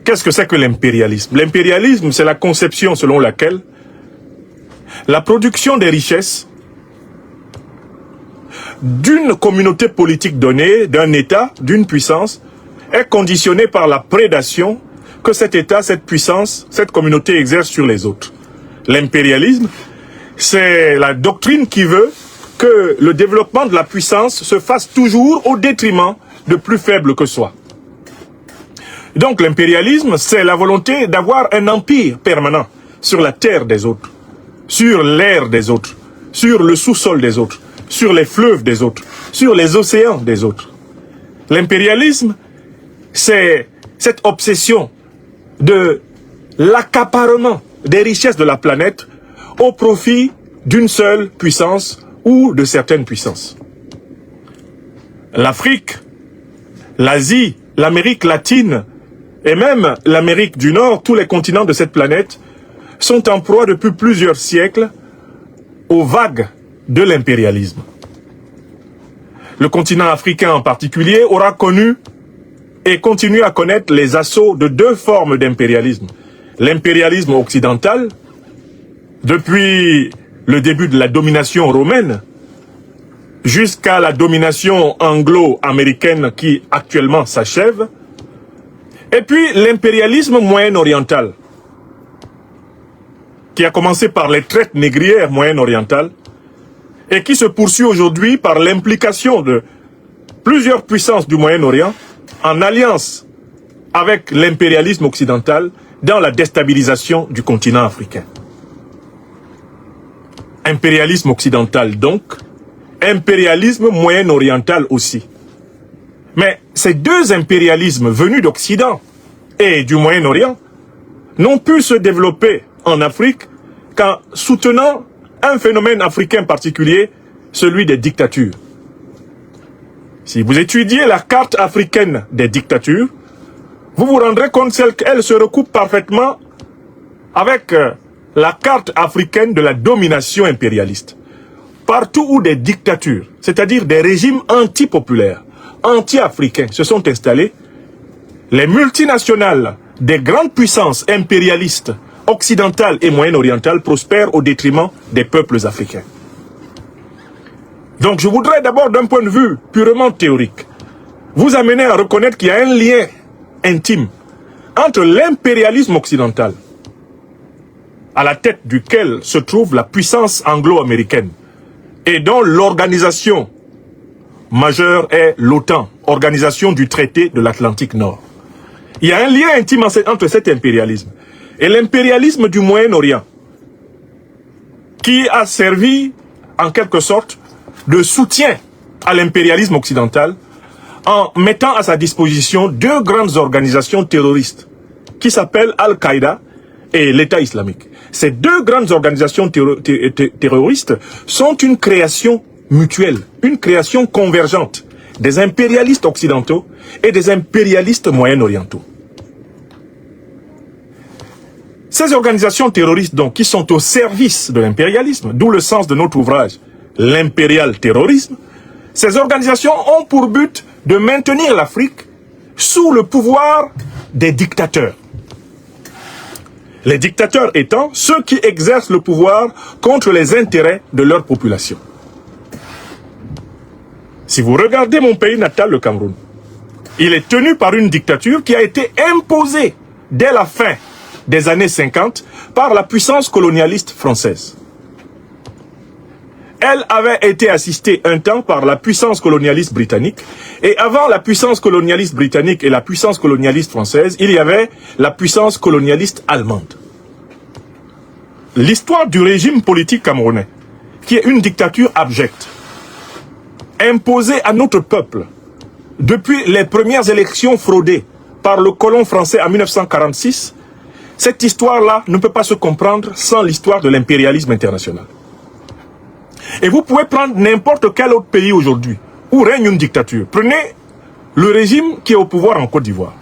Qu'est-ce que c'est que l'impérialisme? L'impérialisme, c'est la conception selon laquelle la production des richesses d'une communauté politique donnée, d'un État, d'une puissance, est conditionnée par la prédation que cet État, cette puissance, cette communauté exerce sur les autres. L'impérialisme, c'est la doctrine qui veut que le développement de la puissance se fasse toujours au détriment de plus faibles que soi. Donc l'impérialisme, c'est la volonté d'avoir un empire permanent sur la terre des autres, sur l'air des autres, sur le sous-sol des autres, sur les fleuves des autres, sur les océans des autres. L'impérialisme, c'est cette obsession de l'accaparement des richesses de la planète au profit d'une seule puissance ou de certaines puissances. L'Afrique, l'Asie, l'Amérique latine et même l'Amérique du Nord, tous les continents de cette planète, sont en proie depuis plusieurs siècles aux vagues de l'impérialisme. Le continent africain en particulier aura connu et continue à connaître les assauts de deux formes d'impérialisme. L'impérialisme occidental, depuis le début de la domination romaine, jusqu'à la domination anglo-américaine qui actuellement s'achève, et puis l'impérialisme moyen-oriental, qui a commencé par les traites négrières moyen-orientales, et qui se poursuit aujourd'hui par l'implication de plusieurs puissances du Moyen-Orient en alliance avec l'impérialisme occidental dans la déstabilisation du continent africain. Impérialisme occidental donc, impérialisme moyen-oriental aussi. Mais ces deux impérialismes venus d'Occident et du Moyen-Orient n'ont pu se développer en Afrique qu'en soutenant un phénomène africain particulier, celui des dictatures. Si vous étudiez la carte africaine des dictatures, vous vous rendrez compte qu'elle se recoupe parfaitement avec la carte africaine de la domination impérialiste. Partout où des dictatures, c'est-à-dire des régimes antipopulaires, anti-africains se sont installés, les multinationales des grandes puissances impérialistes occidentales et moyen-orientales prospèrent au détriment des peuples africains. Donc je voudrais d'abord, d'un point de vue purement théorique, vous amener à reconnaître qu'il y a un lien intime entre l'impérialisme occidental, à la tête duquel se trouve la puissance anglo-américaine, et dont l'organisation majeure est l'OTAN, organisation du traité de l'Atlantique Nord. Il y a un lien intime entre cet impérialisme et l'impérialisme du Moyen-Orient, qui a servi, en quelque sorte, de soutien à l'impérialisme occidental, en mettant à sa disposition deux grandes organisations terroristes, qui s'appellent Al-Qaïda et l'État islamique. Ces deux grandes organisations terroristes sont une création mutuelle, une création convergente des impérialistes occidentaux et des impérialistes moyen-orientaux. Ces organisations terroristes, donc, qui sont au service de l'impérialisme, d'où le sens de notre ouvrage, l'impérial terrorisme, ces organisations ont pour but de maintenir l'Afrique sous le pouvoir des dictateurs. Les dictateurs étant ceux qui exercent le pouvoir contre les intérêts de leur population. Si vous regardez mon pays natal, le Cameroun, il est tenu par une dictature qui a été imposée dès la fin des années 50 par la puissance colonialiste française. Elle avait été assistée un temps par la puissance colonialiste britannique, et avant la puissance colonialiste britannique et la puissance colonialiste française, il y avait la puissance colonialiste allemande. L'histoire du régime politique camerounais, qui est une dictature abjecte, imposée à notre peuple depuis les premières élections fraudées par le colon français en 1946, cette histoire-là ne peut pas se comprendre sans l'histoire de l'impérialisme international. Et vous pouvez prendre n'importe quel autre pays aujourd'hui où règne une dictature. Prenez le régime qui est au pouvoir en Côte d'Ivoire.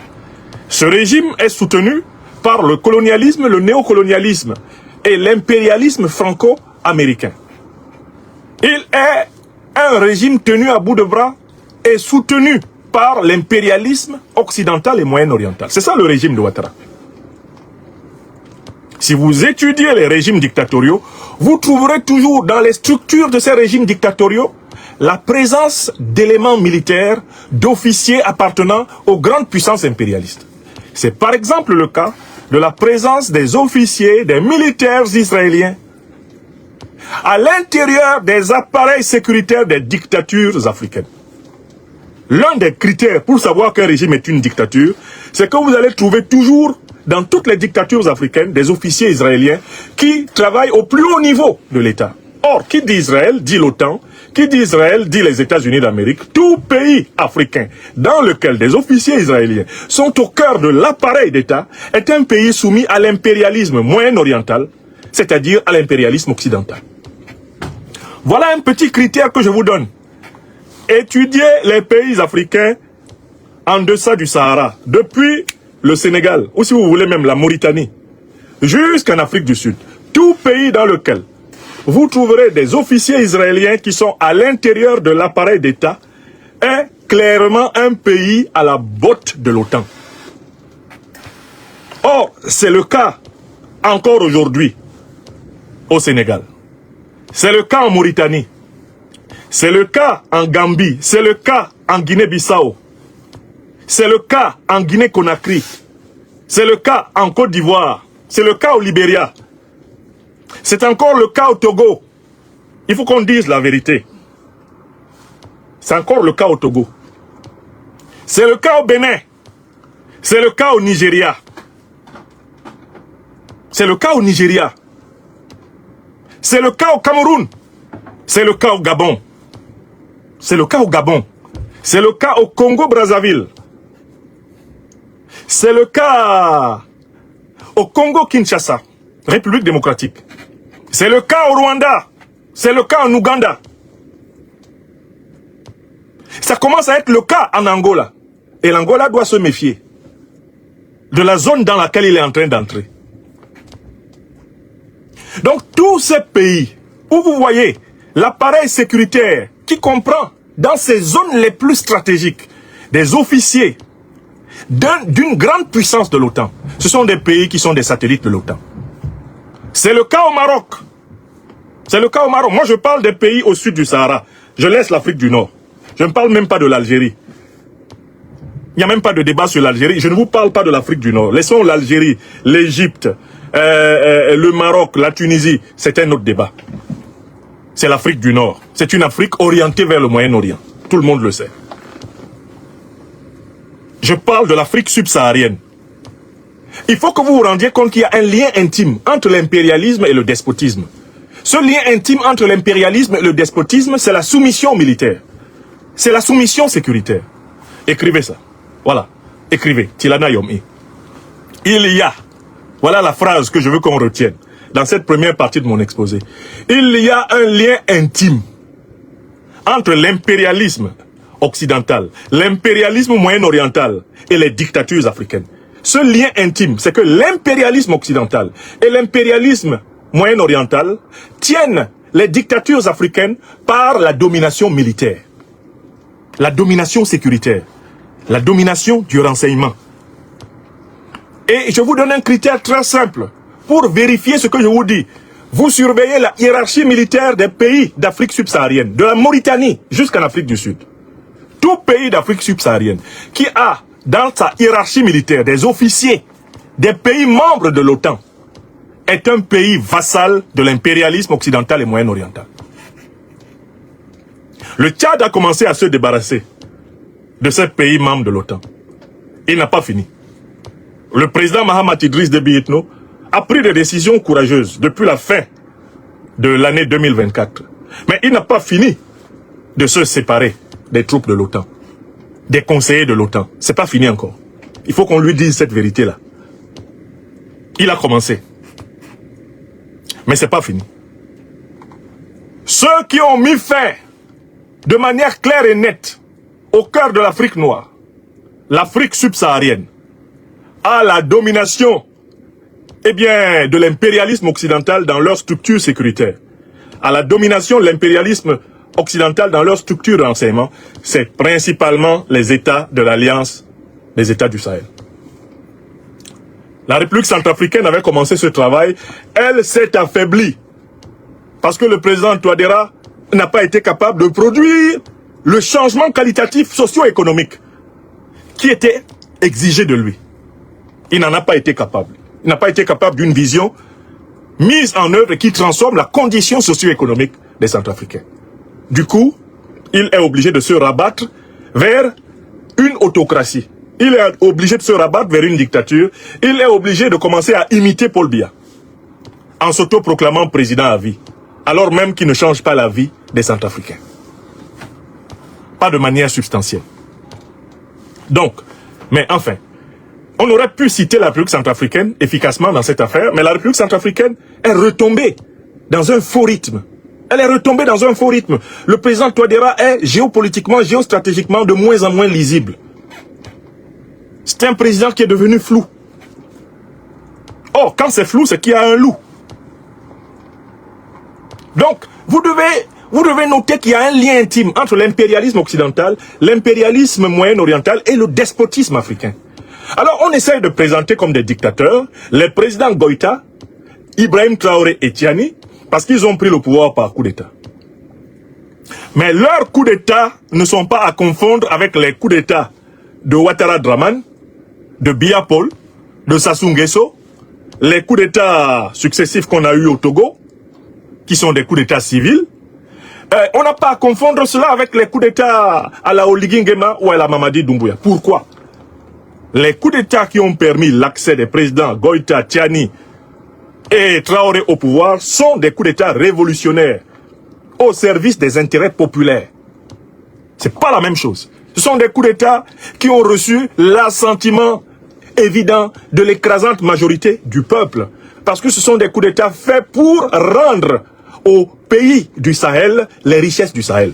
Ce régime est soutenu par le colonialisme, le néocolonialisme et l'impérialisme franco-américain. Il est un régime tenu à bout de bras et soutenu par l'impérialisme occidental et moyen-oriental. C'est ça le régime de Ouattara. Si vous étudiez les régimes dictatoriaux, vous trouverez toujours dans les structures de ces régimes dictatoriaux la présence d'éléments militaires, d'officiers appartenant aux grandes puissances impérialistes. C'est par exemple le cas de la présence des officiers, des militaires israéliens à l'intérieur des appareils sécuritaires des dictatures africaines. L'un des critères pour savoir qu'un régime est une dictature, c'est que vous allez trouver toujours dans toutes les dictatures africaines des officiers israéliens qui travaillent au plus haut niveau de l'État. Or, qui dit Israël dit l'OTAN, qui dit Israël dit les États-Unis d'Amérique. Tout pays africain dans lequel des officiers israéliens sont au cœur de l'appareil d'État est un pays soumis à l'impérialisme moyen-oriental, c'est-à-dire à l'impérialisme occidental. Voilà un petit critère que je vous donne. Étudiez les pays africains en deçà du Sahara, depuis le Sénégal, ou si vous voulez même la Mauritanie, jusqu'en Afrique du Sud. Tout pays dans lequel vous trouverez des officiers israéliens qui sont à l'intérieur de l'appareil d'État est clairement un pays à la botte de l'OTAN. Or, c'est le cas encore aujourd'hui au Sénégal. C'est le cas en Mauritanie. C'est le cas en Gambie. C'est le cas en Guinée-Bissau. C'est le cas en Guinée-Conakry. C'est le cas en Côte d'Ivoire. C'est le cas au Libéria. C'est encore le cas au Togo. Il faut qu'on dise la vérité. C'est encore le cas au Togo. C'est le cas au Bénin. C'est le cas au Nigeria. C'est le cas au Nigeria. C'est le cas au Cameroun. C'est le cas au Gabon. C'est le cas au Gabon. C'est le cas au Congo-Brazzaville. C'est le cas au Congo-Kinshasa, République démocratique. C'est le cas au Rwanda. C'est le cas en Ouganda. Ça commence à être le cas en Angola. Et l'Angola doit se méfier de la zone dans laquelle il est en train d'entrer. Donc tous ces pays où vous voyez l'appareil sécuritaire qui comprend dans ces zones les plus stratégiques des officiers d'une grande puissance de l'OTAN, ce sont des pays qui sont des satellites de l'OTAN. C'est le cas au Maroc. C'est le cas au Maroc. Moi je parle des pays au sud du Sahara. Je laisse l'Afrique du Nord. Je ne parle même pas de l'Algérie. Il n'y a même pas de débat sur l'Algérie. Je ne vous parle pas de l'Afrique du Nord. Laissons l'Algérie, l'Égypte, le Maroc, la Tunisie. C'est un autre débat. C'est l'Afrique du Nord. C'est une Afrique orientée vers le Moyen-Orient. Tout le monde le sait. Je parle de l'Afrique subsaharienne. Il faut que vous vous rendiez compte qu'il y a un lien intime entre l'impérialisme et le despotisme. Ce lien intime entre l'impérialisme et le despotisme, c'est la soumission militaire. C'est la soumission sécuritaire. Écrivez ça. Voilà. Écrivez. Tilana Yomi. Il y a, voilà la phrase que je veux qu'on retienne dans cette première partie de mon exposé. Il y a un lien intime entre l'impérialisme occidental, l'impérialisme moyen-oriental et les dictatures africaines. Ce lien intime, c'est que l'impérialisme occidental et l'impérialisme moyen-oriental tiennent les dictatures africaines par la domination militaire, la domination sécuritaire, la domination du renseignement. Et je vous donne un critère très simple pour vérifier ce que je vous dis. Vous surveillez la hiérarchie militaire des pays d'Afrique subsaharienne, de la Mauritanie jusqu'en Afrique du Sud. Tout pays d'Afrique subsaharienne qui a dans sa hiérarchie militaire des officiers des pays membres de l'OTAN est un pays vassal de l'impérialisme occidental et moyen-oriental. Le Tchad a commencé à se débarrasser de ces pays membres de l'OTAN. Il n'a pas fini. Le président Mahamat Idriss Déby Itno a pris des décisions courageuses depuis la fin de l'année 2024. Mais il n'a pas fini de se séparer des troupes de l'OTAN, des conseillers de l'OTAN. C'est pas fini encore. Il faut qu'on lui dise cette vérité-là. Il a commencé. Mais c'est pas fini. Ceux qui ont mis fin de manière claire et nette au cœur de l'Afrique noire, l'Afrique subsaharienne, à la domination de l'impérialisme occidental dans leur structure sécuritaire, à la domination de l'impérialisme occidentales dans leur structure de renseignement, c'est principalement les États de l'Alliance des États du Sahel. La République centrafricaine avait commencé ce travail, elle s'est affaiblie parce que le président Touadéra n'a pas été capable de produire le changement qualitatif socio-économique qui était exigé de lui. Il n'en a pas été capable. Il n'a pas été capable d'une vision mise en œuvre qui transforme la condition socio-économique des Centrafricains. Du coup, il est obligé de se rabattre vers une autocratie. Il est obligé de se rabattre vers une dictature. Il est obligé de commencer à imiter Paul Biya en s'autoproclamant président à vie, alors même qu'il ne change pas la vie des Centrafricains. Pas de manière substantielle. Donc, mais enfin, on aurait pu citer la République centrafricaine efficacement dans cette affaire, mais la République centrafricaine est retombée dans un faux rythme. Elle est retombée dans un faux rythme. Le président Touadéra est géopolitiquement, géostratégiquement de moins en moins lisible. C'est un président qui est devenu flou. Or, quand c'est flou, c'est qu'il y a un loup. Donc, vous devez noter qu'il y a un lien intime entre l'impérialisme occidental, l'impérialisme moyen-oriental et le despotisme africain. Alors, on essaye de présenter comme des dictateurs les présidents Goïta, Ibrahim Traoré et Tiani, parce qu'ils ont pris le pouvoir par coup d'État. Mais leurs coups d'État ne sont pas à confondre avec les coups d'État de Ouattara Draman, de Biya Paul, de Sassou Nguesso, les coups d'État successifs qu'on a eu au Togo, qui sont des coups d'État civils. On n'a pas à confondre cela avec les coups d'État à la Oligui Nguema ou à la Mamadi Doumbouya. Pourquoi? Les coups d'État qui ont permis l'accès des présidents Goïta, Tiani et Traoré au pouvoir sont des coups d'État révolutionnaires au service des intérêts populaires. C'est pas la même chose. Ce sont des coups d'État qui ont reçu l'assentiment évident de l'écrasante majorité du peuple. Parce que ce sont des coups d'État faits pour rendre aux pays du Sahel les richesses du Sahel.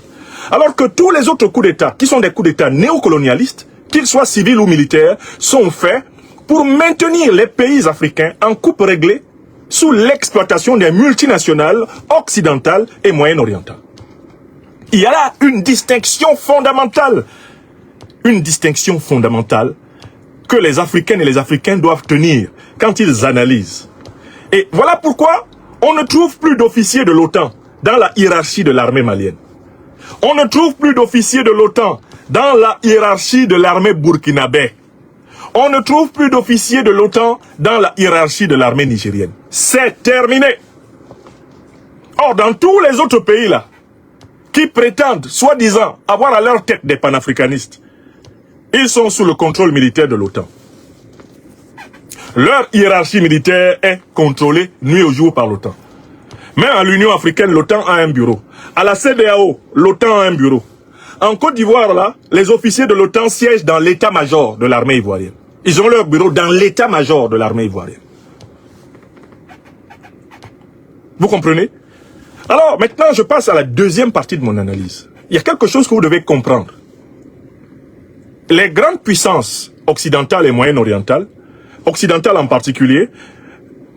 Alors que tous les autres coups d'État, qui sont des coups d'État néocolonialistes, qu'ils soient civils ou militaires, sont faits pour maintenir les pays africains en coupe réglée sous l'exploitation des multinationales occidentales et moyen-orientales. Il y a là une distinction fondamentale. Une distinction fondamentale que les Africaines et les Africains doivent tenir quand ils analysent. Et voilà pourquoi on ne trouve plus d'officiers de l'OTAN dans la hiérarchie de l'armée malienne. On ne trouve plus d'officiers de l'OTAN dans la hiérarchie de l'armée burkinabé. On ne trouve plus d'officiers de l'OTAN dans la hiérarchie de l'armée nigérienne. C'est terminé. Or, dans tous les autres pays là, qui prétendent, soi-disant, avoir à leur tête des panafricanistes, ils sont sous le contrôle militaire de l'OTAN. Leur hiérarchie militaire est contrôlée nuit au jour par l'OTAN. Mais à l'Union africaine, l'OTAN a un bureau. À la CEDEAO, l'OTAN a un bureau. En Côte d'Ivoire, là, les officiers de l'OTAN siègent dans l'état-major de l'armée ivoirienne. Ils ont leur bureau dans l'état-major de l'armée ivoirienne. Vous comprenez? Alors, maintenant, je passe à la deuxième partie de mon analyse. Il y a quelque chose que vous devez comprendre. Les grandes puissances occidentales et moyen-orientales, occidentales en particulier,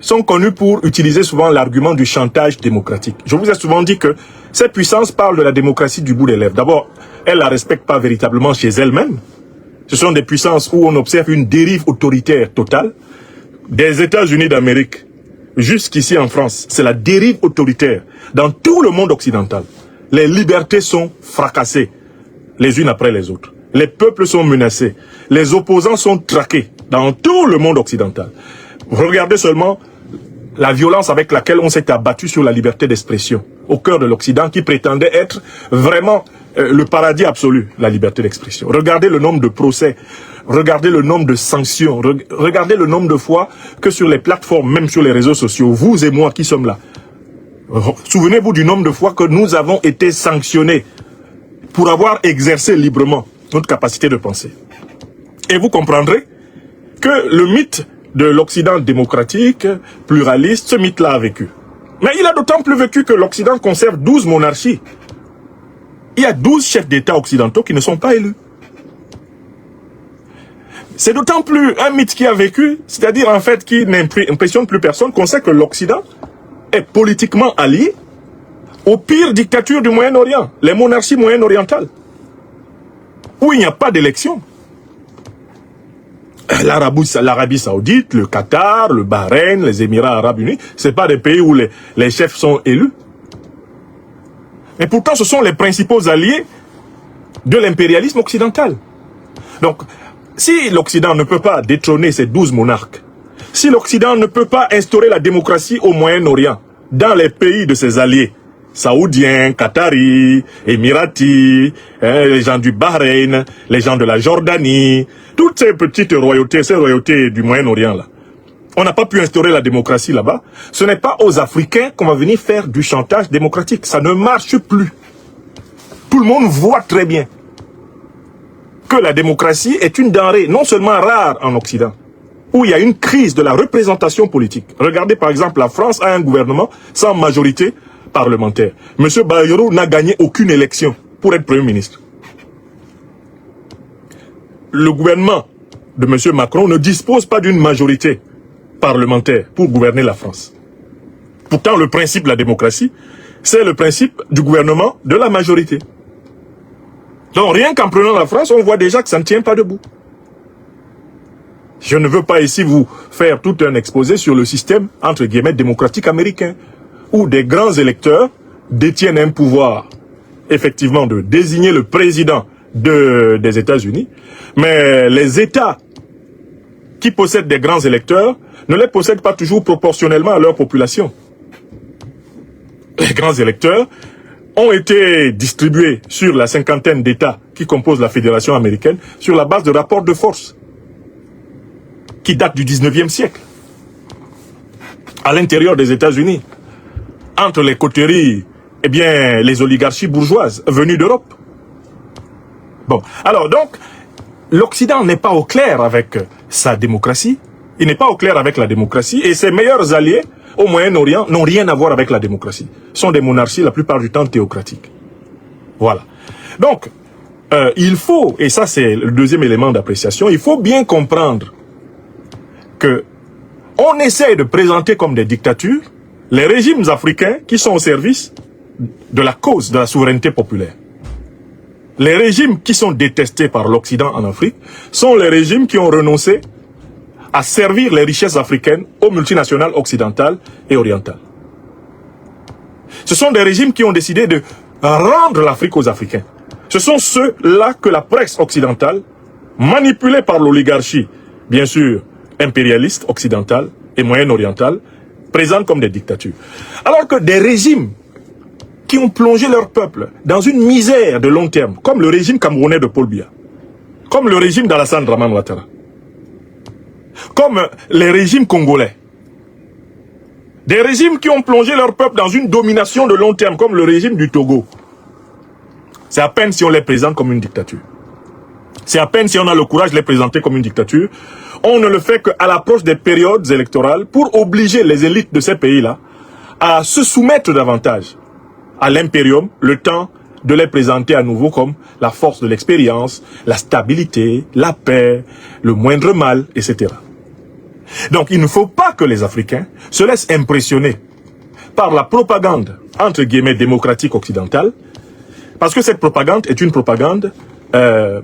sont connues pour utiliser souvent l'argument du chantage démocratique. Je vous ai souvent dit que ces puissances parlent de la démocratie du bout des lèvres. D'abord, elles ne la respectent pas véritablement chez elles-mêmes. Ce sont des puissances où on observe une dérive autoritaire totale. Des États-Unis d'Amérique jusqu'ici en France, c'est la dérive autoritaire dans tout le monde occidental. Les libertés sont fracassées les unes après les autres. Les peuples sont menacés. Les opposants sont traqués dans tout le monde occidental. Regardez seulement la violence avec laquelle on s'est abattu sur la liberté d'expression au cœur de l'Occident qui prétendait être vraiment le paradis absolu, la liberté d'expression. Regardez le nombre de procès, regardez le nombre de sanctions, regardez le nombre de fois que sur les plateformes, même sur les réseaux sociaux, vous et moi qui sommes là, souvenez-vous du nombre de fois que nous avons été sanctionnés pour avoir exercé librement notre capacité de penser. Et vous comprendrez que le mythe de l'Occident démocratique, pluraliste, ce mythe-là a vécu. Mais il a d'autant plus vécu que l'Occident conserve 12 monarchies. Il y a 12 chefs d'État occidentaux qui ne sont pas élus. C'est d'autant plus un mythe qui a vécu, c'est-à-dire en fait qui n'impressionne plus personne, qu'on sait que l'Occident est politiquement allié aux pires dictatures du Moyen-Orient, les monarchies moyen-orientales, où il n'y a pas d'élection. L'Arabie Saoudite, le Qatar, le Bahreïn, les Émirats Arabes Unis, ce pas des pays où les chefs sont élus. Mais pourtant, ce sont les principaux alliés de l'impérialisme occidental. Donc, si l'Occident ne peut pas détrôner ces 12 monarques, si l'Occident ne peut pas instaurer la démocratie au Moyen-Orient, dans les pays de ses alliés, saoudiens, qataris, émiratis, les gens du Bahreïn, les gens de la Jordanie, toutes ces petites royautés, ces royautés du Moyen-Orient là, on n'a pas pu instaurer la démocratie là-bas. Ce n'est pas aux Africains qu'on va venir faire du chantage démocratique. Ça ne marche plus. Tout le monde voit très bien que la démocratie est une denrée non seulement rare en Occident, où il y a une crise de la représentation politique. Regardez par exemple, la France a un gouvernement sans majorité parlementaire. M. Bayrou n'a gagné aucune élection pour être Premier ministre. Le gouvernement de M. Macron ne dispose pas d'une majorité parlementaire pour gouverner la France. Pourtant, le principe de la démocratie, c'est le principe du gouvernement de la majorité. Donc, rien qu'en prenant la France, on voit déjà que ça ne tient pas debout. Je ne veux pas ici vous faire tout un exposé sur le système, entre guillemets, démocratique américain, où des grands électeurs détiennent un pouvoir, effectivement, de désigner le président des États-Unis, mais les États qui possèdent des grands électeurs ne les possèdent pas toujours proportionnellement à leur population. Les grands électeurs ont été distribués sur la cinquantaine d'États qui composent la Fédération américaine sur la base de rapports de force qui datent du 19e siècle. À l'intérieur des États-Unis, entre les coteries, eh bien, les oligarchies bourgeoises venues d'Europe. Bon, alors donc, l'Occident n'est pas au clair avec sa démocratie, il n'est pas au clair avec la démocratie, et ses meilleurs alliés au Moyen-Orient n'ont rien à voir avec la démocratie. Ce sont des monarchies la plupart du temps théocratiques. Voilà. Donc, il faut, et ça c'est le deuxième élément d'appréciation, il faut bien comprendre que on essaie de présenter comme des dictatures les régimes africains qui sont au service de la cause de la souveraineté populaire. Les régimes qui sont détestés par l'Occident en Afrique sont les régimes qui ont renoncé à servir les richesses africaines aux multinationales occidentales et orientales. Ce sont des régimes qui ont décidé de rendre l'Afrique aux Africains. Ce sont ceux-là que la presse occidentale, manipulée par l'oligarchie, bien sûr, impérialiste occidentale et moyen-orientale, présente comme des dictatures. Alors que des régimes qui ont plongé leur peuple dans une misère de long terme, comme le régime camerounais de Paul Biya, comme le régime d'Alassane Dramane Ouattara, comme les régimes congolais, des régimes qui ont plongé leur peuple dans une domination de long terme, comme le régime du Togo. C'est à peine si on les présente comme une dictature. C'est à peine si on a le courage de les présenter comme une dictature. On ne le fait qu'à l'approche des périodes électorales pour obliger les élites de ces pays-là à se soumettre davantage à l'impérium, le temps de les présenter à nouveau comme la force de l'expérience, la stabilité, la paix, le moindre mal, etc. Donc il ne faut pas que les Africains se laissent impressionner par la propagande, entre guillemets, démocratique occidentale, parce que cette propagande est une propagande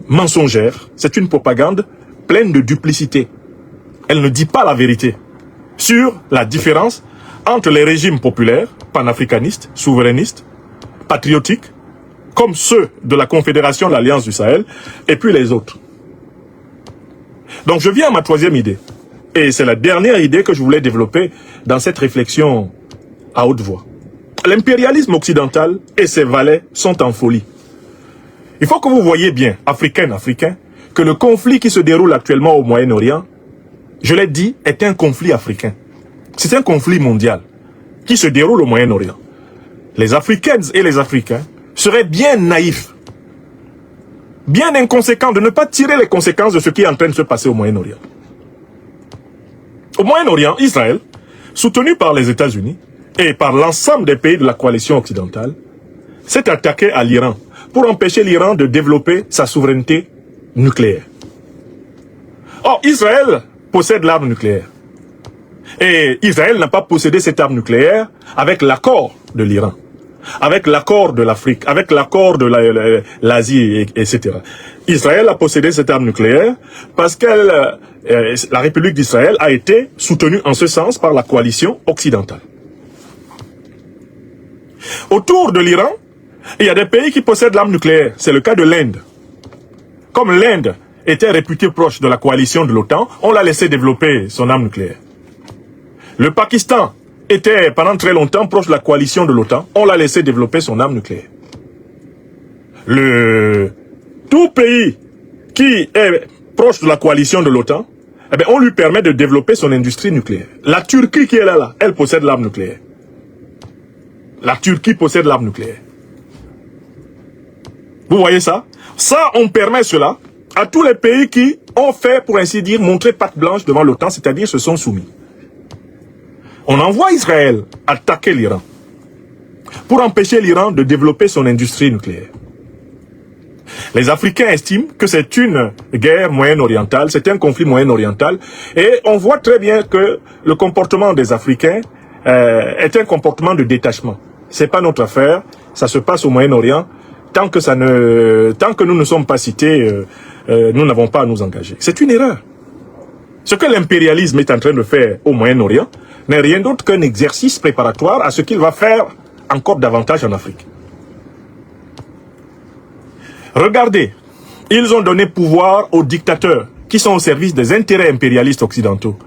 mensongère, c'est une propagande pleine de duplicité. Elle ne dit pas la vérité sur la différence entre les régimes populaires, panafricanistes, souverainistes, patriotiques, comme ceux de la Confédération de l'Alliance du Sahel, et puis les autres. Donc je viens à ma troisième idée. Et c'est la dernière idée que je voulais développer dans cette réflexion à haute voix. L'impérialisme occidental et ses valets sont en folie. Il faut que vous voyez bien, Africains, que le conflit qui se déroule actuellement au Moyen-Orient, je l'ai dit, est un conflit africain. C'est un conflit mondial qui se déroule au Moyen-Orient. Les Africaines et les Africains seraient bien naïfs, bien inconséquents de ne pas tirer les conséquences de ce qui est en train de se passer au Moyen-Orient. Au Moyen-Orient, Israël, soutenu par les États-Unis et par l'ensemble des pays de la coalition occidentale, s'est attaqué à l'Iran pour empêcher l'Iran de développer sa souveraineté nucléaire. Or, Israël possède l'arme nucléaire. Et Israël n'a pas possédé cette arme nucléaire avec l'accord de l'Iran. avec l'accord de l'Afrique, avec l'accord de l'Asie, etc. Israël a possédé cette arme nucléaire parce que la République d'Israël a été soutenue en ce sens par la coalition occidentale. Autour de l'Iran, il y a des pays qui possèdent l'arme nucléaire. C'est le cas de l'Inde. Comme l'Inde était réputée proche de la coalition de l'OTAN, on l'a laissé développer son arme nucléaire. Le Pakistan était pendant très longtemps proche de la coalition de l'OTAN, on l'a laissé développer son arme nucléaire. Tout pays qui est proche de la coalition de l'OTAN, eh bien, on lui permet de développer son industrie nucléaire. La Turquie qui est là, elle possède l'arme nucléaire. La Turquie possède l'arme nucléaire. Vous voyez ça? Ça, on permet cela à tous les pays qui ont fait, pour ainsi dire, montrer patte blanche devant l'OTAN, c'est-à-dire se sont soumis. On envoie Israël attaquer l'Iran pour empêcher l'Iran de développer son industrie nucléaire. Les Africains estiment que c'est une guerre moyen-orientale, c'est un conflit moyen-oriental, et on voit très bien que le comportement des Africains est un comportement de détachement. C'est pas notre affaire, ça se passe au Moyen-Orient. Tant que nous ne sommes pas cités, nous n'avons pas à nous engager. C'est une erreur. Ce que l'impérialisme est en train de faire au Moyen-Orient n'est rien d'autre qu'un exercice préparatoire à ce qu'il va faire encore davantage en Afrique. Regardez, ils ont donné pouvoir aux dictateurs qui sont au service des intérêts impérialistes occidentaux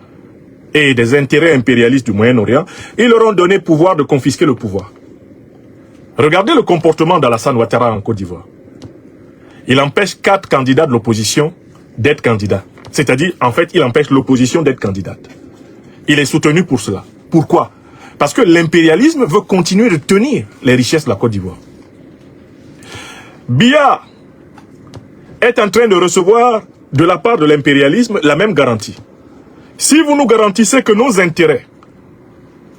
et des intérêts impérialistes du Moyen-Orient. Ils leur ont donné pouvoir de confisquer le pouvoir. Regardez le comportement d'Alassane Ouattara en Côte d'Ivoire. Il empêche 4 candidats de l'opposition d'être candidats. C'est-à-dire, en fait, il empêche l'opposition d'être candidate. Il est soutenu pour cela. Pourquoi? Parce que l'impérialisme veut continuer de tenir les richesses de la Côte d'Ivoire. Biya est en train de recevoir de la part de l'impérialisme la même garantie. Si vous nous garantissez que nos intérêts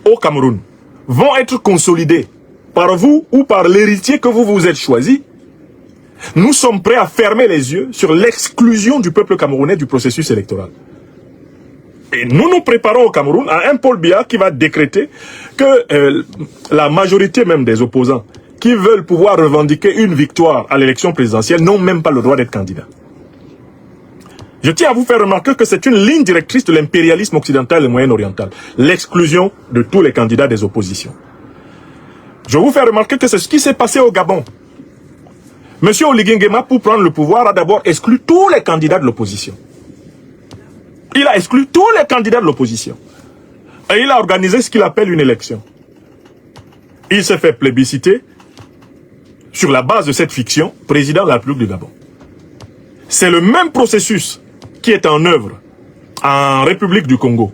au Cameroun vont être consolidés par vous ou par l'héritier que vous vous êtes choisi, nous sommes prêts à fermer les yeux sur l'exclusion du peuple camerounais du processus électoral. Et nous nous préparons au Cameroun à un Paul Biya qui va décréter que la majorité même des opposants qui veulent pouvoir revendiquer une victoire à l'élection présidentielle n'ont même pas le droit d'être candidats. Je tiens à vous faire remarquer que c'est une ligne directrice de l'impérialisme occidental et moyen-oriental. L'exclusion de tous les candidats des oppositions. Je vous fais remarquer que c'est ce qui s'est passé au Gabon. Monsieur Oligui Nguema, pour prendre le pouvoir, a d'abord exclu tous les candidats de l'opposition. Il a exclu tous les candidats de l'opposition. Et il a organisé ce qu'il appelle une élection. Il s'est fait plébisciter sur la base de cette fiction, président de la République du Gabon. C'est le même processus qui est en œuvre en République du Congo,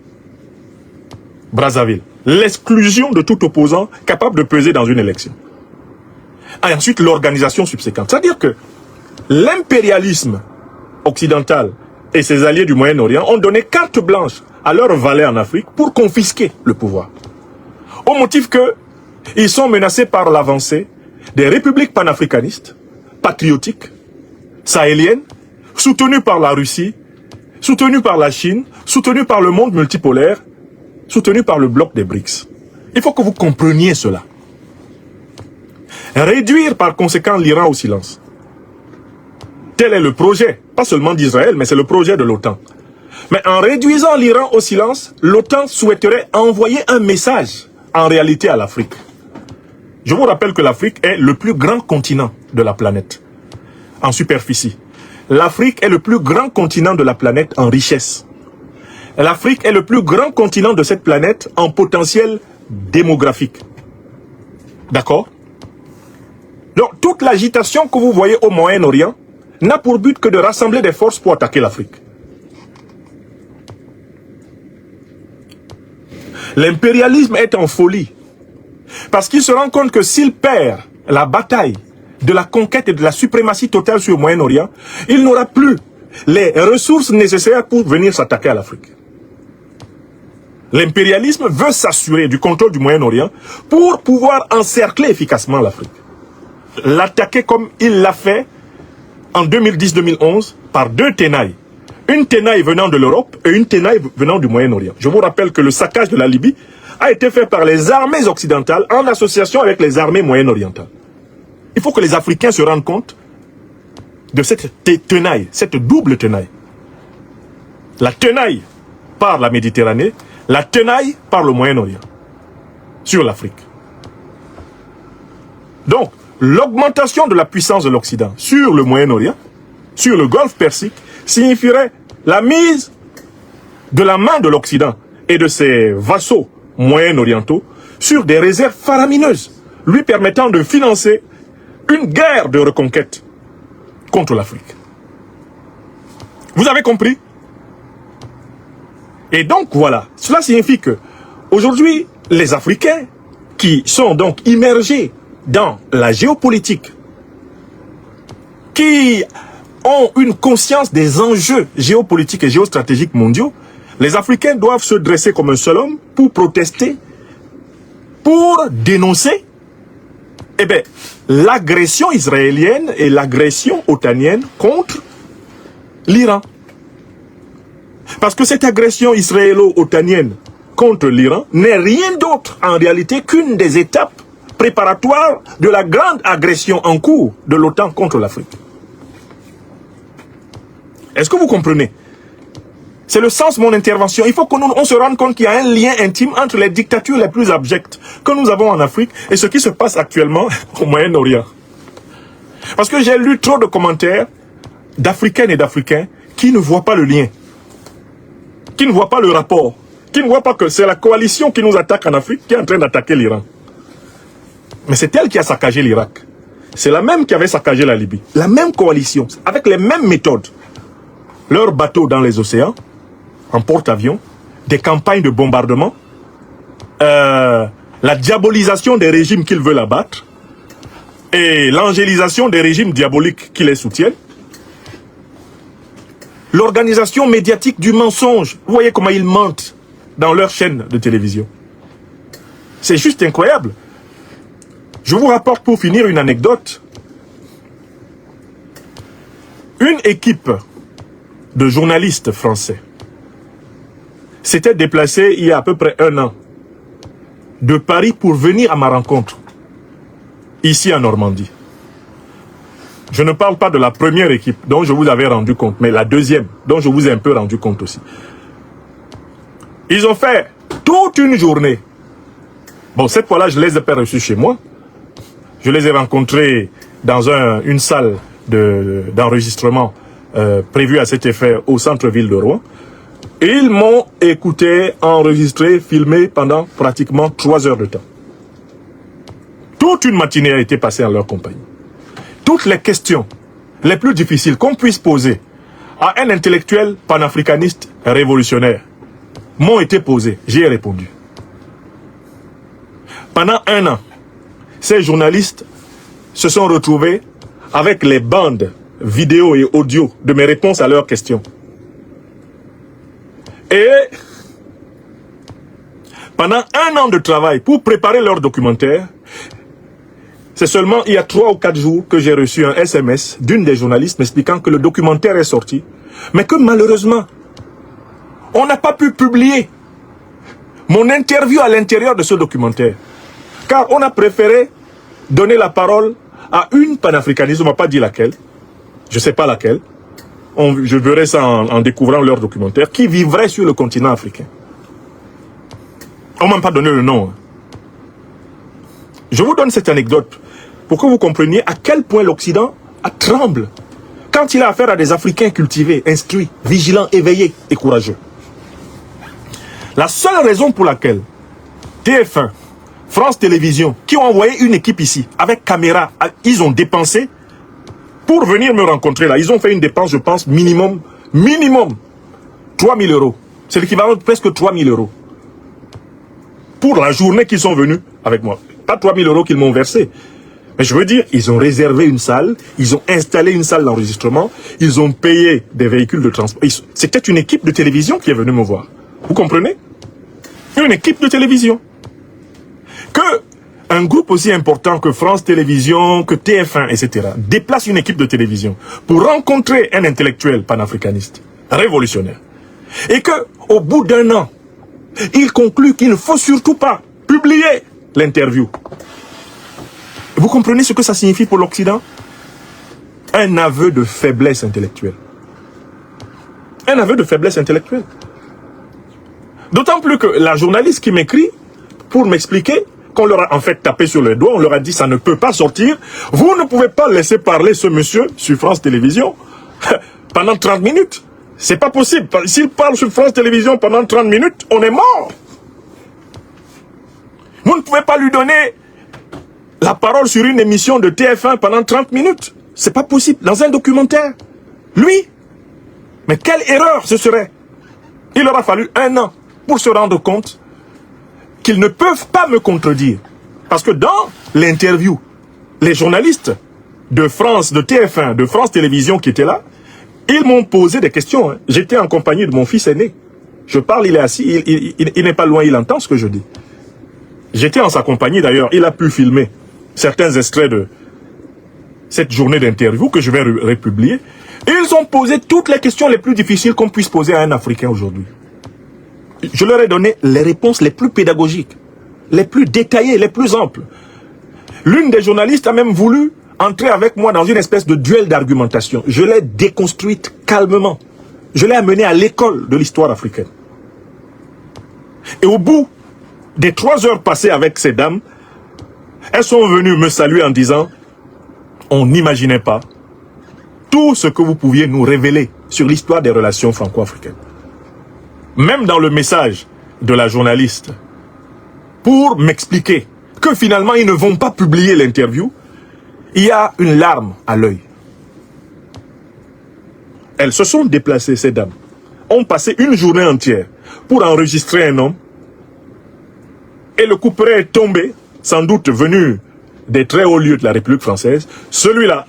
Brazzaville. L'exclusion de tout opposant capable de peser dans une élection. Et ensuite, l'organisation subséquente. C'est-à-dire que l'impérialisme occidental et ses alliés du Moyen-Orient ont donné carte blanche à leurs valets en Afrique pour confisquer le pouvoir. Au motif qu'ils sont menacés par l'avancée des républiques panafricanistes, patriotiques, sahéliennes, soutenues par la Russie, soutenues par la Chine, soutenues par le monde multipolaire, soutenues par le bloc des BRICS. Il faut que vous compreniez cela. Réduire par conséquent l'Iran au silence. Tel est le projet, pas seulement d'Israël, mais c'est le projet de l'OTAN. Mais en réduisant l'Iran au silence, l'OTAN souhaiterait envoyer un message en réalité à l'Afrique. Je vous rappelle que l'Afrique est le plus grand continent de la planète en superficie. L'Afrique est le plus grand continent de la planète en richesse. L'Afrique est le plus grand continent de cette planète en potentiel démographique. D'accord? Donc, toute l'agitation que vous voyez au Moyen-Orient n'a pour but que de rassembler des forces pour attaquer l'Afrique. L'impérialisme est en folie. Parce qu'il se rend compte que s'il perd la bataille de la conquête et de la suprématie totale sur le Moyen-Orient, il n'aura plus les ressources nécessaires pour venir s'attaquer à l'Afrique. L'impérialisme veut s'assurer du contrôle du Moyen-Orient pour pouvoir encercler efficacement l'Afrique. L'attaquer comme il l'a fait en 2010-2011 par 2 tenailles. Une tenaille venant de l'Europe et une tenaille venant du Moyen-Orient. Je vous rappelle que le saccage de la Libye a été fait par les armées occidentales en association avec les armées moyen-orientales. Il faut que les Africains se rendent compte de cette tenaille, cette double tenaille. La tenaille par la Méditerranée, la tenaille par le Moyen-Orient sur l'Afrique. Donc, l'augmentation de la puissance de l'Occident sur le Moyen-Orient, sur le Golfe Persique, signifierait la mise de la main de l'Occident et de ses vassaux moyen-orientaux sur des réserves faramineuses, lui permettant de financer une guerre de reconquête contre l'Afrique. Vous avez compris? Et donc voilà, cela signifie que aujourd'hui, les Africains qui sont donc immergés dans la géopolitique, qui ont une conscience des enjeux géopolitiques et géostratégiques mondiaux, les Africains doivent se dresser comme un seul homme pour protester, pour dénoncer l'agression israélienne et l'agression otanienne contre l'Iran. Parce que cette agression israélo-otanienne contre l'Iran n'est rien d'autre en réalité qu'une des étapes préparatoires de la grande agression en cours de l'OTAN contre l'Afrique. Est-ce que vous comprenez? C'est le sens de mon intervention. Il faut qu'on se rende compte qu'il y a un lien intime entre les dictatures les plus abjectes que nous avons en Afrique et ce qui se passe actuellement au Moyen-Orient. Parce que j'ai lu trop de commentaires d'Africaines et d'Africains qui ne voient pas le lien, qui ne voient pas le rapport, qui ne voient pas que c'est la coalition qui nous attaque en Afrique qui est en train d'attaquer l'Iran. Mais c'est elle qui a saccagé l'Irak. C'est la même qui avait saccagé la Libye. La même coalition, avec les mêmes méthodes. Leurs bateaux dans les océans, en porte-avions, des campagnes de bombardement, la diabolisation des régimes qu'ils veulent abattre, et l'angélisation des régimes diaboliques qui les soutiennent, l'organisation médiatique du mensonge. Vous voyez comment ils mentent dans leur chaîne de télévision. C'est juste incroyable. Je vous rapporte pour finir une anecdote. Une équipe de journalistes français s'était déplacée il y a à peu près 1 an de Paris pour venir à ma rencontre ici en Normandie. Je ne parle pas de la première équipe dont je vous avais rendu compte, mais la deuxième dont je vous ai un peu rendu compte aussi. Ils ont fait toute une journée. Bon, cette fois-là, je les ai pas reçus chez moi. Je les ai rencontrés dans une salle d'enregistrement prévue à cet effet au centre-ville de Rouen. Et ils m'ont écouté, enregistré, filmé pendant pratiquement 3 heures de temps. Toute une matinée a été passée en leur compagnie. Toutes les questions les plus difficiles qu'on puisse poser à un intellectuel panafricaniste révolutionnaire m'ont été posées. J'y ai répondu. Pendant 1 an, ces journalistes se sont retrouvés avec les bandes vidéo et audio de mes réponses à leurs questions. Et pendant 1 an de travail pour préparer leur documentaire, c'est seulement il y a 3 ou 4 jours que j'ai reçu un SMS d'une des journalistes m'expliquant que le documentaire est sorti, mais que malheureusement, on n'a pas pu publier mon interview à l'intérieur de ce documentaire. Car on a préféré donner la parole à une panafricaniste, on ne m'a pas dit laquelle, je ne sais pas laquelle, je verrai ça en découvrant leur documentaire, qui vivrait sur le continent africain. On ne m'a pas donné le nom. Je vous donne cette anecdote pour que vous compreniez à quel point l'Occident tremble quand il a affaire à des Africains cultivés, instruits, vigilants, éveillés et courageux. La seule raison pour laquelle TF1, France Télévisions, qui ont envoyé une équipe ici, avec caméra, ils ont dépensé pour venir me rencontrer là. Ils ont fait une dépense, je pense, minimum 3 000 euros. C'est l'équivalent de presque 3 000 euros. Pour la journée qu'ils sont venus avec moi. Pas 3 000 euros qu'ils m'ont versé. Mais je veux dire, ils ont réservé une salle, ils ont installé une salle d'enregistrement, ils ont payé des véhicules de transport. C'était une équipe de télévision qui est venue me voir. Vous comprenez? Une équipe de télévision. Que un groupe aussi important que France Télévisions, que TF1, etc., déplace une équipe de télévision pour rencontrer un intellectuel panafricaniste, révolutionnaire. Et que, au bout d'1 an, Il conclut qu'il ne faut surtout pas publier l'interview. Vous comprenez ce que ça signifie pour l'Occident? Un aveu de faiblesse intellectuelle. Un aveu de faiblesse intellectuelle. D'autant plus que la journaliste qui m'écrit pour m'expliquer qu'on leur a en fait tapé sur les doigts, on leur a dit ça ne peut pas sortir. Vous ne pouvez pas laisser parler ce monsieur sur France Télévisions pendant 30 minutes. C'est pas possible. S'il parle sur France Télévisions pendant 30 minutes, on est mort. Vous ne pouvez pas lui donner la parole sur une émission de TF1 pendant 30 minutes. C'est pas possible. Dans un documentaire. Lui. Mais quelle erreur ce serait. Il aura fallu 1 an pour se rendre compte qu'ils ne peuvent pas me contredire. Parce que dans l'interview, les journalistes de France, de TF1, de France Télévisions qui étaient là, ils m'ont posé des questions. Hein. J'étais en compagnie de mon fils aîné. Je parle, il est assis, il n'est pas loin, il entend ce que je dis. J'étais en sa compagnie d'ailleurs, il a pu filmer certains extraits de cette journée d'interview que je vais republier. Ils ont posé toutes les questions les plus difficiles qu'on puisse poser à un Africain aujourd'hui. Je leur ai donné les réponses les plus pédagogiques, les plus détaillées, les plus amples. L'une des journalistes a même voulu entrer avec moi dans une espèce de duel d'argumentation. Je l'ai déconstruite calmement. Je l'ai amenée à l'école de l'histoire africaine. Et au bout des 3 heures passées avec ces dames, elles sont venues me saluer en disant « On n'imaginait pas tout ce que vous pouviez nous révéler sur l'histoire des relations franco-africaines. » Même dans le message de la journaliste, pour m'expliquer que finalement ils ne vont pas publier l'interview, il y a une larme à l'œil. Elles se sont déplacées, ces dames, ont passé une journée entière pour enregistrer un homme, et le couperet est tombé, sans doute venu des très hauts lieux de la République française. Celui-là,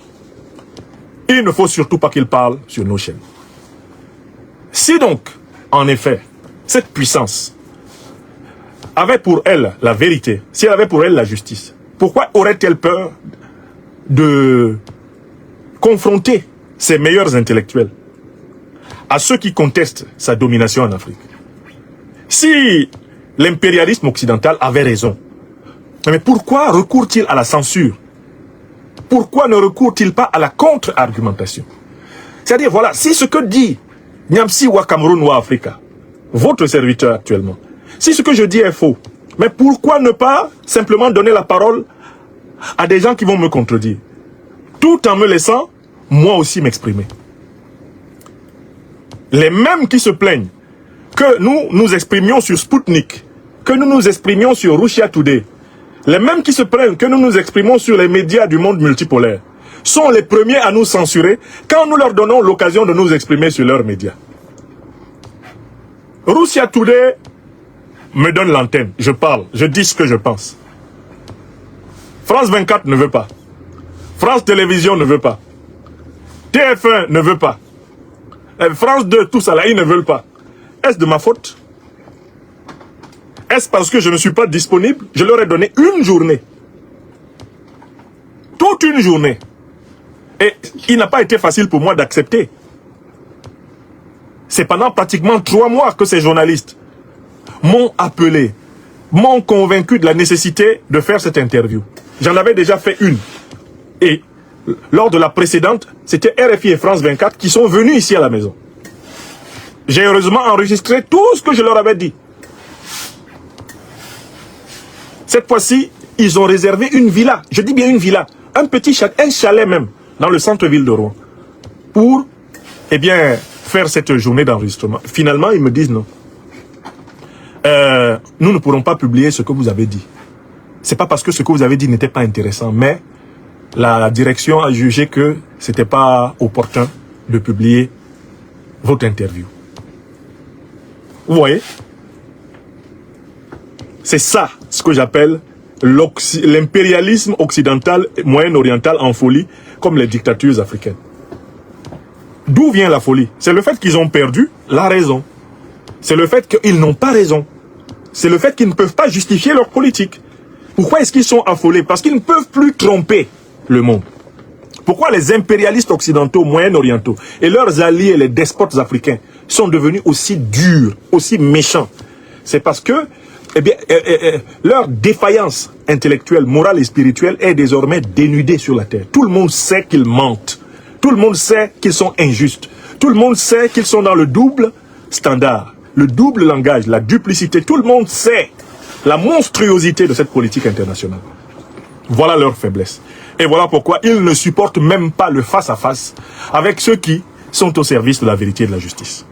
il ne faut surtout pas qu'il parle sur nos chaînes. Si donc, en effet, cette puissance avait pour elle la vérité, si elle avait pour elle la justice, pourquoi aurait-elle peur de confronter ses meilleurs intellectuels à ceux qui contestent sa domination en Afrique? Si l'impérialisme occidental avait raison, mais pourquoi recourt-il à la censure? Pourquoi ne recourt-il pas à la contre-argumentation? C'est-à-dire, voilà, si ce que dit Nyamsi wa Cameroun wa Africa, votre serviteur actuellement, si ce que je dis est faux, mais pourquoi ne pas simplement donner la parole à des gens qui vont me contredire, tout en me laissant moi aussi m'exprimer? Les mêmes qui se plaignent que nous nous exprimions sur Sputnik, que nous nous exprimions sur Russia Today, les mêmes qui se plaignent que nous nous exprimons sur les médias du monde multipolaire, sont les premiers à nous censurer quand nous leur donnons l'occasion de nous exprimer sur leurs médias. Russia Today me donne l'antenne, je parle, je dis ce que je pense. France 24 ne veut pas. France Télévisions ne veut pas. TF1 ne veut pas. France 2, tout ça là, ils ne veulent pas. Est-ce de ma faute? Est-ce parce que je ne suis pas disponible? Je leur ai donné une journée. Toute une journée. Et il n'a pas été facile pour moi d'accepter. C'est pendant pratiquement 3 mois que ces journalistes m'ont appelé, m'ont convaincu de la nécessité de faire cette interview. J'en avais déjà fait une. Et lors de la précédente, c'était RFI et France 24 qui sont venus ici à la maison. J'ai heureusement enregistré tout ce que je leur avais dit. Cette fois-ci, ils ont réservé une villa. Je dis bien une villa. Un petit chalet, un chalet même, dans le centre-ville de Rouen. Pour, eh bien, faire cette journée d'enregistrement. Finalement, ils me disent non. Nous ne pourrons pas publier ce que vous avez dit. C'est pas parce que ce que vous avez dit n'était pas intéressant, mais la direction a jugé que c'était pas opportun de publier votre interview. Vous voyez? C'est ça ce que j'appelle l'impérialisme occidental et moyen-oriental en folie, comme les dictatures africaines. D'où vient la folie? C'est le fait qu'ils ont perdu la raison. C'est le fait qu'ils n'ont pas raison. C'est le fait qu'ils ne peuvent pas justifier leur politique. Pourquoi est-ce qu'ils sont affolés? Parce qu'ils ne peuvent plus tromper le monde. Pourquoi les impérialistes occidentaux, moyen-orientaux et leurs alliés, les despotes africains, sont devenus aussi durs, aussi méchants? C'est parce que leur défaillance intellectuelle, morale et spirituelle est désormais dénudée sur la terre. Tout le monde sait qu'ils mentent. Tout le monde sait qu'ils sont injustes. Tout le monde sait qu'ils sont dans le double standard, le double langage, la duplicité. Tout le monde sait la monstruosité de cette politique internationale. Voilà leur faiblesse. Et voilà pourquoi ils ne supportent même pas le face-à-face avec ceux qui sont au service de la vérité et de la justice.